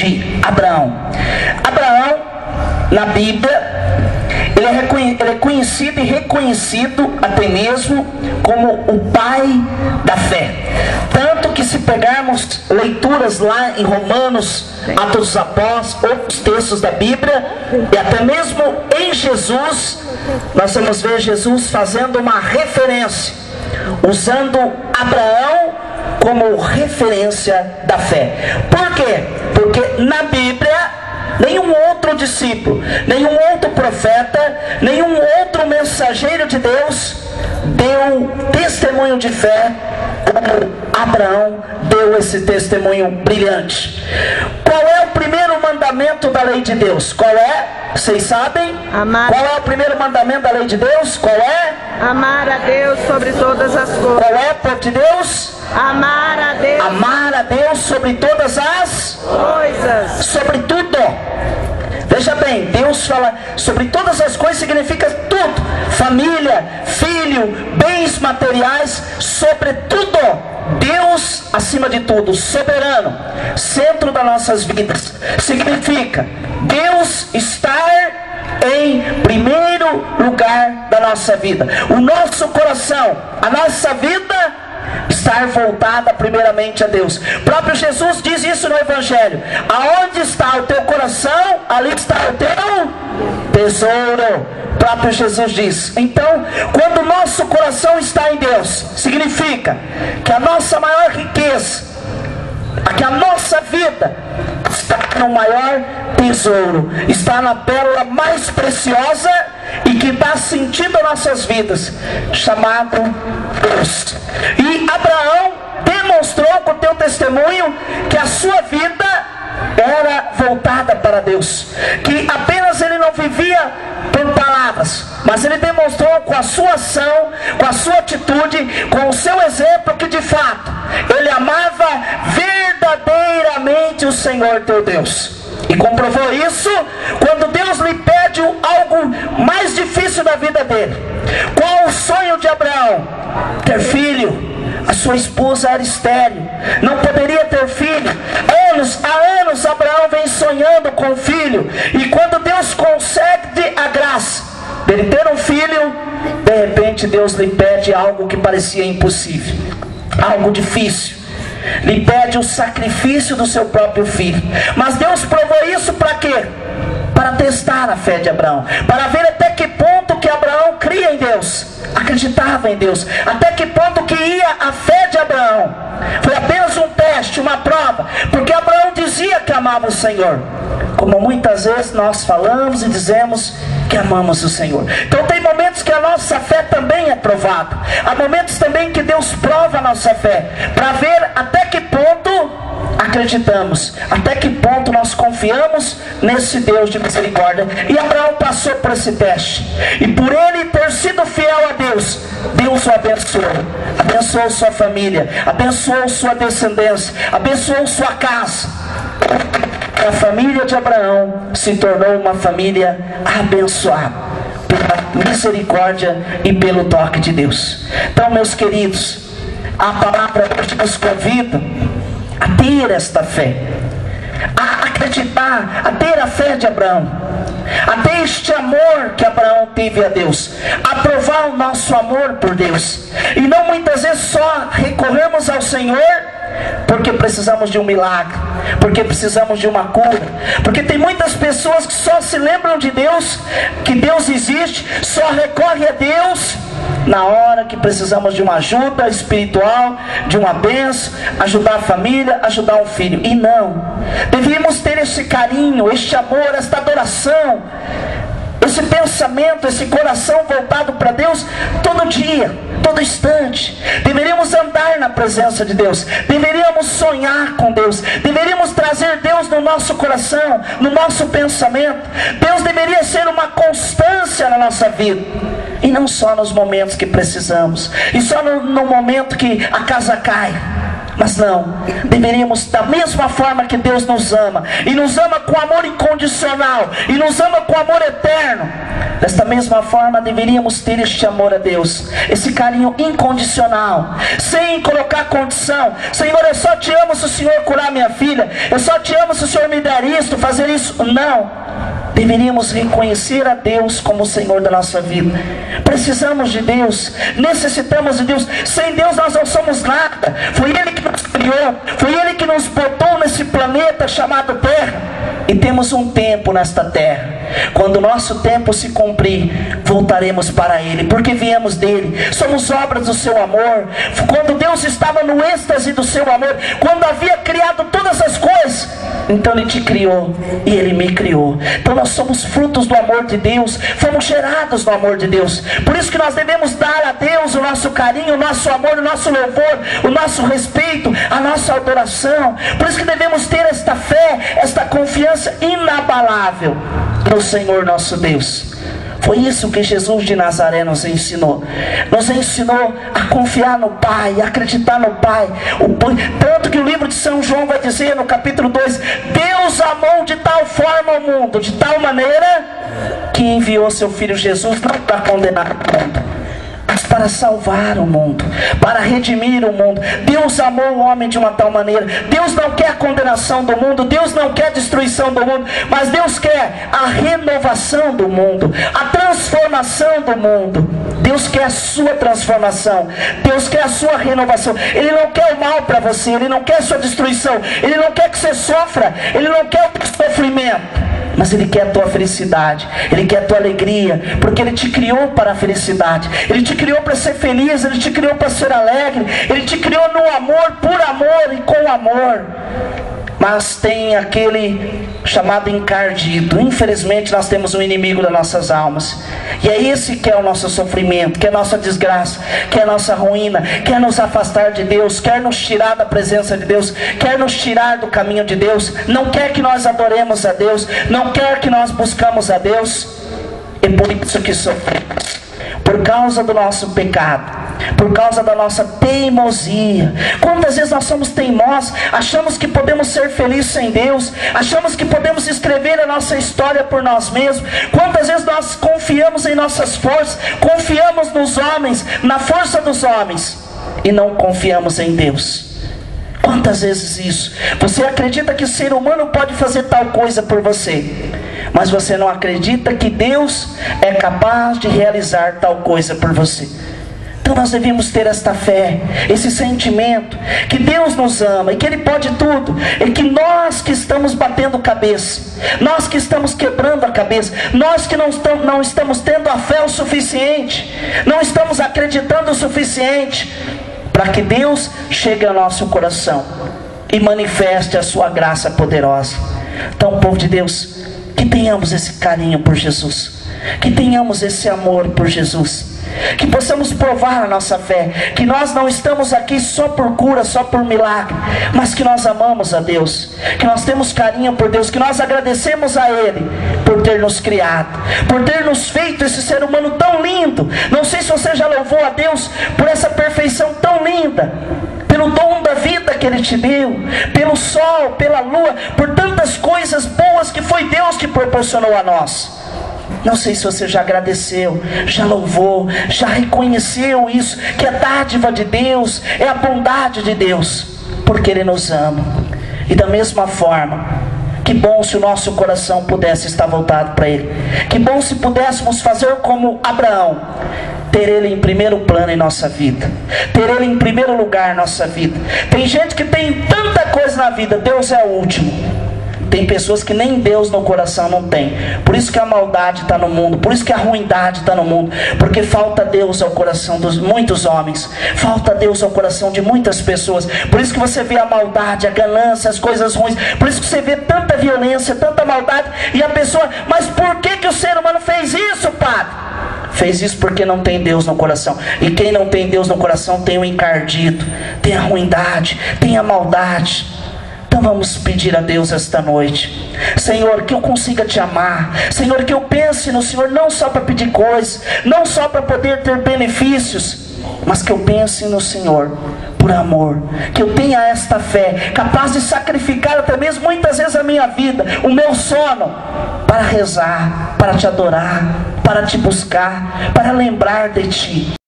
de Abraão. Abraão, na Bíblia, ele é conhecido e reconhecido até mesmo como o pai da fé. Tanto que, se pegarmos leituras lá em Romanos, Atos dos Apóstolos, outros textos da Bíblia, e até mesmo em Jesus, nós vamos ver Jesus fazendo uma referência, usando Abraão como referência da fé. Por quê? Porque na Bíblia, nenhum outro discípulo, nenhum outro profeta, nenhum outro mensageiro de Deus deu testemunho de fé como Abraão deu esse testemunho brilhante. Qual é o primeiro mandamento da lei de Deus? Qual é? Vocês sabem? Amar. Qual é o primeiro mandamento da lei de Deus? Qual é? Amar a Deus sobre todas as coisas. Qual é, povo de Deus? Amar a Deus. Amar a Deus sobre todas as coisas. Sobre tudo. Veja bem, Deus fala sobre todas as coisas, significa tudo: família, filho, bens materiais, sobretudo. Deus acima de tudo, soberano, centro das nossas vidas. Significa Deus estar em primeiro lugar da nossa vida. O nosso coração, a nossa vida estar voltada primeiramente a Deus. O próprio Jesus diz isso no Evangelho: aonde está o teu coração, ali está o teu tesouro. O próprio Jesus diz. Então, quando o nosso coração está em Deus, significa que a nossa maior riqueza, que a nossa vida está no maior tesouro, está na pérola mais preciosa e que dá sentido às nossas vidas, chamado Deus. E Abraão demonstrou com o teu testemunho que a sua vida era voltada para Deus, que apenas ele não vivia por palavras, mas ele demonstrou com a sua ação, com a sua atitude, com o seu exemplo, que de fato ele amava verdadeiramente o Senhor teu Deus. E comprovou isso quando Deus lhe pede algo mais difícil da vida dele. Qual o sonho de Abraão? Ter filho. A sua esposa era estéril, não poderia ter filho. Há anos Abraão vem sonhando com um filho, e quando Deus concede a graça dele ter um filho, de repente Deus lhe pede algo que parecia impossível, algo difícil. Lhe pede o sacrifício do seu próprio filho. Mas Deus provou isso para quê? Para testar a fé de Abraão, para ver até que ponto que Abraão cria em Deus, acreditava em Deus, até que ponto que ia a fé de Abraão. Foi apenas um teste, uma prova, porque Abraão dizia que amava o Senhor, como muitas vezes nós falamos e dizemos que amamos o Senhor. Então tem momentos que a nossa fé também é provada, há momentos também que Deus prova a nossa fé, para ver até que ponto acreditamos, até que ponto nós confiamos nesse Deus de misericórdia. E Abraão passou por esse teste, e por ele ter sido fiel a Deus, Deus o abençoou, abençoou sua família, abençoou sua descendência, abençoou sua casa. A família de Abraão se tornou uma família abençoada pela misericórdia e pelo toque de Deus. Então, meus queridos, a palavra hoje nos convida a ter esta fé, a acreditar, a ter a fé de Abraão, a ter este amor que Abraão teve a Deus, a provar o nosso amor por Deus, e não muitas vezes só recorremos ao Senhor porque precisamos de um milagre, porque precisamos de uma cura, porque tem muitas pessoas que só se lembram de Deus, que Deus existe, só recorre a Deus na hora que precisamos de uma ajuda espiritual, de uma bênção, ajudar a família, ajudar um filho. E não, deveríamos ter esse carinho, este amor, esta adoração, esse pensamento, esse coração voltado para Deus todo dia, todo instante. Deveríamos andar na presença de Deus, deveríamos sonhar com Deus, deveríamos trazer Deus no nosso coração, no nosso pensamento. Deus deveria ser uma constância na nossa vida, e não só nos momentos que precisamos, e só no momento que a casa cai. Mas não, deveríamos, da mesma forma que Deus nos ama, e nos ama com amor incondicional, e nos ama com amor eterno, Desta mesma forma deveríamos ter este amor a Deus, esse carinho incondicional, sem colocar condição. Senhor, eu só te amo se o Senhor curar minha filha, eu só te amo se o Senhor me der isto, fazer isso. Não. Deveríamos reconhecer a Deus como o Senhor da nossa vida. Precisamos de Deus, necessitamos de Deus. Sem Deus nós não somos nada. Foi Ele que nos criou, foi Ele que nos botou nesse planeta chamado Terra. E temos um tempo nesta terra. Quando o nosso tempo se cumprir, voltaremos para Ele, porque viemos dEle, somos obras do seu amor. Quando Deus estava no êxtase do seu amor, quando havia criado todas as coisas, então Ele te criou e Ele me criou. Então nós somos frutos do amor de Deus, fomos gerados no amor de Deus. Por isso que nós devemos dar a Deus o nosso carinho, o nosso amor, o nosso louvor, o nosso respeito, a nossa adoração. Por isso que devemos ter esta fé, esta confiança inabalável no Senhor nosso Deus. Foi isso que Jesus de Nazaré nos ensinou. Nos ensinou a confiar no Pai, a acreditar no Pai. Tanto que o livro de São João vai dizer no capítulo 2: Deus amou de tal forma o mundo, de tal maneira, que enviou seu Filho Jesus não para condenar o mundo, mas para salvar o mundo, para redimir o mundo. Deus amou o homem de uma tal maneira. Deus não quer a condenação do mundo, Deus não quer a destruição do mundo, mas Deus quer a renovação do mundo, a transformação do mundo. Deus quer a sua transformação, Deus quer a sua renovação. Ele não quer o mal para você, Ele não quer a sua destruição, Ele não quer que você sofra, Ele não quer o sofrimento, mas Ele quer a tua felicidade, Ele quer a tua alegria, porque Ele te criou para a felicidade, Ele te criou para ser feliz, Ele te criou para ser alegre, Ele te criou no amor, por amor e com amor. Mas tem aquele chamado encardido. Infelizmente nós temos um inimigo das nossas almas, e é esse que é o nosso sofrimento, que é a nossa desgraça, que é a nossa ruína. Quer nos afastar de Deus, quer nos tirar da presença de Deus, quer nos tirar do caminho de Deus. Não quer que nós adoremos a Deus, não quer que nós buscamos a Deus. É por isso que sofremos, por causa do nosso pecado, por causa da nossa teimosia. Quantas vezes nós somos teimosos, achamos que podemos ser felizes sem Deus, achamos que podemos escrever a nossa história por nós mesmos. Quantas vezes nós confiamos em nossas forças, confiamos nos homens, na força dos homens, e não confiamos em Deus. Quantas vezes isso? Você acredita que o ser humano pode fazer tal coisa por você, mas você não acredita que Deus é capaz de realizar tal coisa por você. Então nós devemos ter esta fé, esse sentimento que Deus nos ama e que Ele pode tudo, e que nós que estamos batendo cabeça, nós que estamos quebrando a cabeça, nós que não estamos tendo a fé o suficiente, não estamos acreditando o suficiente para que Deus chegue ao nosso coração e manifeste a sua graça poderosa. Então, povo de Deus, que tenhamos esse carinho por Jesus, que tenhamos esse amor por Jesus, que possamos provar a nossa fé, que nós não estamos aqui só por cura, só por milagre, mas que nós amamos a Deus, que nós temos carinho por Deus, que nós agradecemos a Ele por ter nos criado, por ter nos feito esse ser humano tão lindo. Não sei se você já louvou a Deus por essa perfeição tão linda, pelo dom da vida que Ele te deu, pelo sol, pela lua, por tantas coisas boas que foi Deus que proporcionou a nós. Não sei se você já agradeceu, já louvou, já reconheceu isso, que é dádiva de Deus, é a bondade de Deus, porque Ele nos ama. E da mesma forma, que bom se o nosso coração pudesse estar voltado para Ele. Que bom se pudéssemos fazer como Abraão, ter Ele em primeiro plano em nossa vida, ter Ele em primeiro lugar em nossa vida. Tem gente que tem tanta coisa na vida, Deus é o último. Tem pessoas que nem Deus no coração não tem. Por isso que a maldade está no mundo, por isso que a ruindade está no mundo, porque falta Deus ao coração dos muitos homens, falta Deus ao coração de muitas pessoas. Por isso que você vê a maldade, a ganância, as coisas ruins. Por isso que você vê tanta violência, tanta maldade. E a pessoa, mas por que o ser humano fez isso, padre? Fez isso porque não tem Deus no coração. E quem não tem Deus no coração tem o encardido, tem a ruindade, tem a maldade. Então vamos pedir a Deus esta noite: Senhor, que eu consiga te amar. Senhor, que eu pense no Senhor não só para pedir coisas, não só para poder ter benefícios, mas que eu pense no Senhor por amor. Que eu tenha esta fé, capaz de sacrificar até mesmo muitas vezes a minha vida, o meu sono, para rezar, para te adorar, para te buscar, para lembrar de ti.